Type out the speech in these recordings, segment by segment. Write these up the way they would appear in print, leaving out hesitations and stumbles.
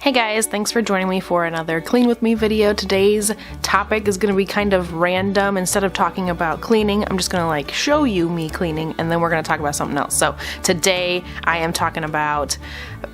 Hey guys, thanks for joining me for another Clean With Me video. Today's topic is going to be kind of random. Instead of talking about cleaning, I'm just going to show you me cleaning, and then we're going to talk about something else. So today I am talking about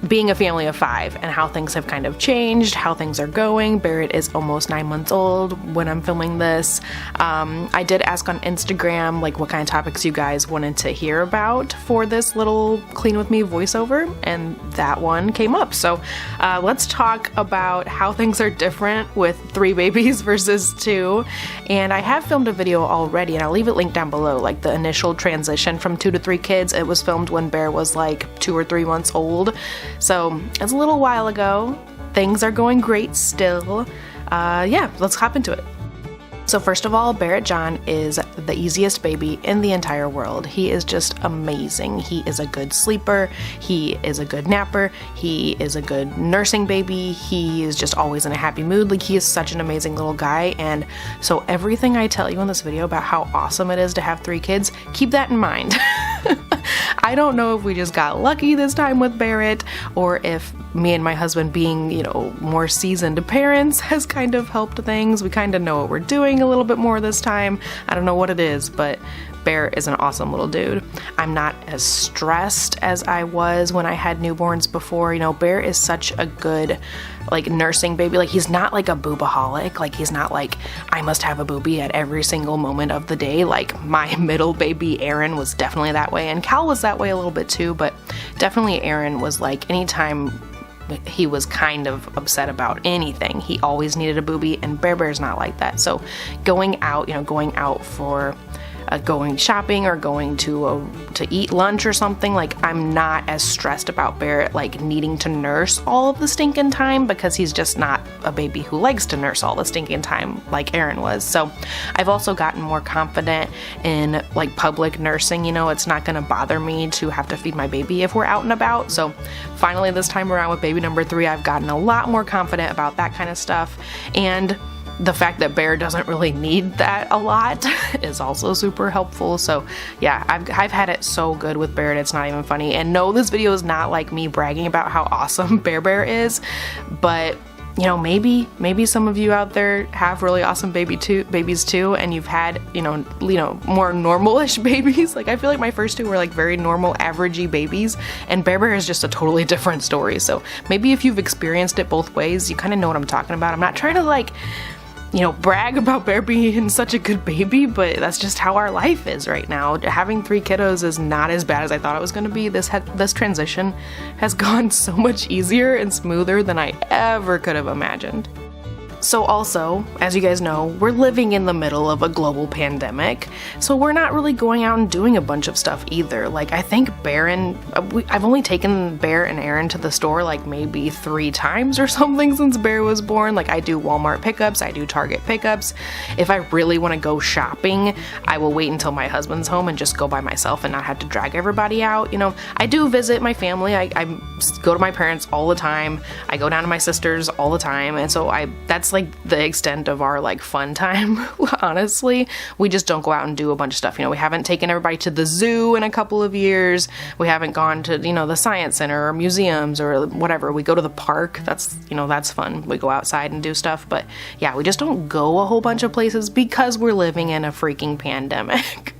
being a family of 5 and how things have kind of changed, how things are going. Barret is almost 9 months old when I'm filming this. I did ask on Instagram what kind of topics you guys wanted to hear about for this little Clean With Me voiceover, and that one came up. So let's talk about how things are different with 3 babies versus 2. And I have filmed a video already, and I'll leave it linked down below, the initial transition from 2 to 3 kids. It was filmed when Bear was 2 or 3 months old. So it's a little while ago. Things are going great still. Yeah, let's hop into it. So first of all, Barret John is the easiest baby in the entire world. He is just amazing. He is a good sleeper. He is a good napper. He is a good nursing baby. He is just always in a happy mood. He is such an amazing little guy. And so everything I tell you in this video about how awesome it is to have 3 kids, keep that in mind. I don't know if we just got lucky this time with Barret, or if me and my husband being, more seasoned parents has kind of helped things. We kind of know what we're doing a little bit more this time. I don't know what it is, but Bear is an awesome little dude. I'm not as stressed as I was when I had newborns before. Bear is such a good nursing baby. He's not a boobaholic. He's not I must have a boobie at every single moment of the day. My middle baby Aaron was definitely that way, and Cal was that way a little bit too, but definitely Aaron was anytime he was kind of upset about anything, he always needed a boobie, and Bear's not like that. So going out for going shopping or going to eat lunch or something, I'm not as stressed about Barret needing to nurse all of the stinking time, because he's just not a baby who likes to nurse all the stinking time like Aaron was. So I've also gotten more confident in public nursing. It's not going to bother me to have to feed my baby if we're out and about. So finally this time around with baby number 3, I've gotten a lot more confident about that kind of stuff. And the fact that Bear doesn't really need that a lot is also super helpful. So yeah, I've had it so good with Barret, it's not even funny. And no, this video is not me bragging about how awesome Bear is, but maybe some of you out there have really awesome babies too, and you've had more normal-ish babies. I feel my first 2 were very normal, averagey babies, and Bear is just a totally different story. So maybe if you've experienced it both ways, you kind of know what I'm talking about. I'm not trying to brag about Bear being such a good baby, but that's just how our life is right now. Having 3 kiddos is not as bad as I thought it was going to be. This transition has gone so much easier and smoother than I ever could have imagined. So also, as you guys know, we're living in the middle of a global pandemic, so we're not really going out and doing a bunch of stuff either. I think I've only taken Bear and Aaron to the store maybe 3 times or something since Bear was born. I do Walmart pickups, I do Target pickups. If I really want to go shopping, I will wait until my husband's home and just go by myself and not have to drag everybody out. I do visit my family. I go to my parents all the time. I go down to my sister's all the time, and so that's the extent of our fun time. Honestly, we just don't go out and do a bunch of stuff. We haven't taken everybody to the zoo in a couple of years. We haven't gone to the science center or museums or whatever. We go to the park. That's fun. We go outside and do stuff, but yeah, we just don't go a whole bunch of places because we're living in a freaking pandemic.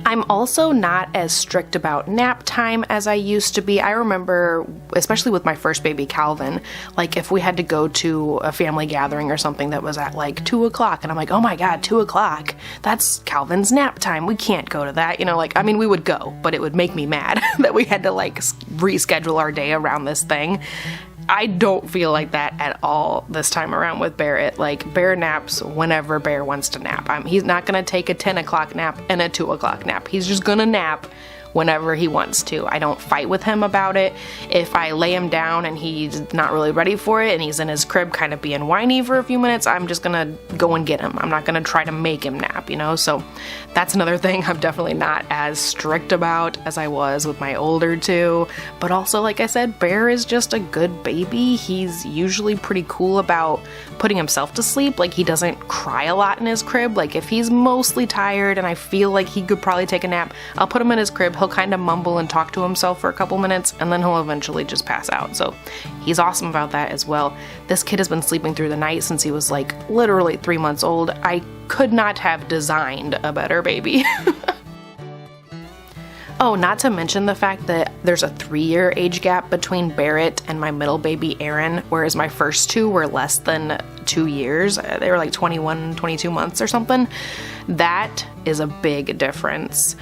I'm also not as strict about nap time as I used to be. I remember, especially with my first baby, Calvin, if we had to go to a family gathering or something that was at 2 o'clock, and I'm oh my god, 2 o'clock, that's Calvin's nap time, we can't go to that, we would go, but it would make me mad that we had to reschedule our day around this thing. I don't feel like that at all this time around with Barret. Bear naps whenever Bear wants to nap. He's not gonna take a 10 o'clock nap and a 2 o'clock nap. He's just gonna nap whenever he wants to. I don't fight with him about it. If I lay him down and he's not really ready for it and he's in his crib kind of being whiny for a few minutes, I'm just gonna go and get him. I'm not gonna try to make him nap, So that's another thing I'm definitely not as strict about as I was with my older 2. But also, like I said, Bear is just a good baby. He's usually pretty cool about putting himself to sleep. He doesn't cry a lot in his crib. If he's mostly tired and I feel like he could probably take a nap, I'll put him in his crib. he'll kind of mumble and talk to himself for a couple minutes, and then he'll eventually just pass out. So he's awesome about that as well. This kid has been sleeping through the night since he was like literally 3 months old. I could not have designed a better baby. Oh, not to mention the fact that there's a 3-year age gap between Barret and my middle baby Aaron, whereas my first two were less than 2 years. They were like 21, 22 months or something. That is a big difference.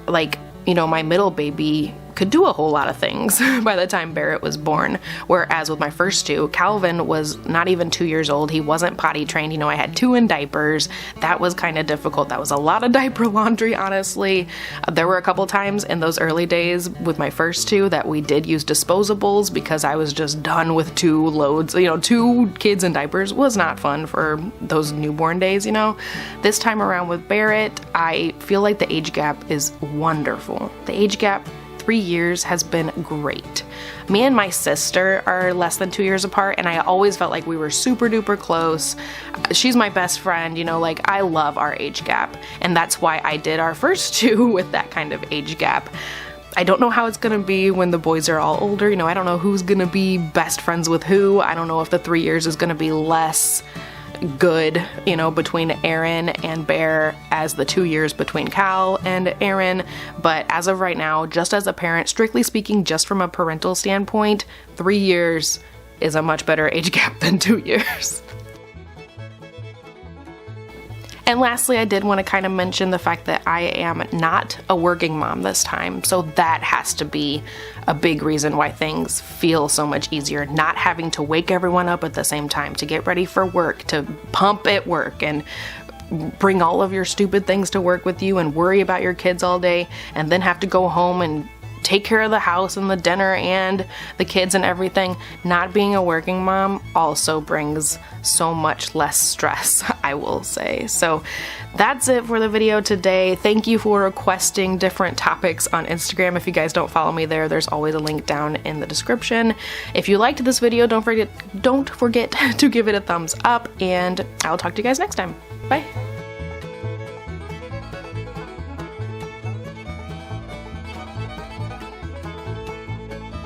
Like, you know, my middle baby could do a whole lot of things by the time Barret was born, whereas with my first two, Calvin was not even 2 years old. He wasn't potty trained. You know, I had 2 in diapers. That was kind of difficult. That was a lot of diaper laundry, honestly. There were a couple times in those early days with my first two that we did use disposables because I was just done with 2 loads. You know, 2 kids in diapers was not fun for those newborn days, you know. This time around with Barret, I feel like the age gap is wonderful. The age gap, 3 years, has been great. Me and my sister are less than 2 years apart, and I always felt like we were super duper close. She's my best friend, you know, like I love our age gap, and that's why I did our first two with that kind of age gap. I don't know how it's gonna be when the boys are all older, you know, I don't know who's gonna be best friends with who. I don't know if the 3 years is gonna be less good, you know, between Aaron and Bear as the 2 years between Cal and Aaron, but as of right now, just as a parent, strictly speaking, just from a parental standpoint, 3 years is a much better age gap than 2 years. And lastly, I did want to kind of mention the fact that I am not a working mom this time, so that has to be a big reason why things feel so much easier. Not having to wake everyone up at the same time to get ready for work, to pump at work and bring all of your stupid things to work with you and worry about your kids all day, and then have to go home and take care of the house and the dinner and the kids and everything. Not being a working mom also brings so much less stress, I will say. So that's it for the video today. Thank you for requesting different topics on Instagram. If you guys don't follow me there, there's always a link down in the description. If you liked this video, don't forget to give it a thumbs up, and I'll talk to you guys next time. Bye.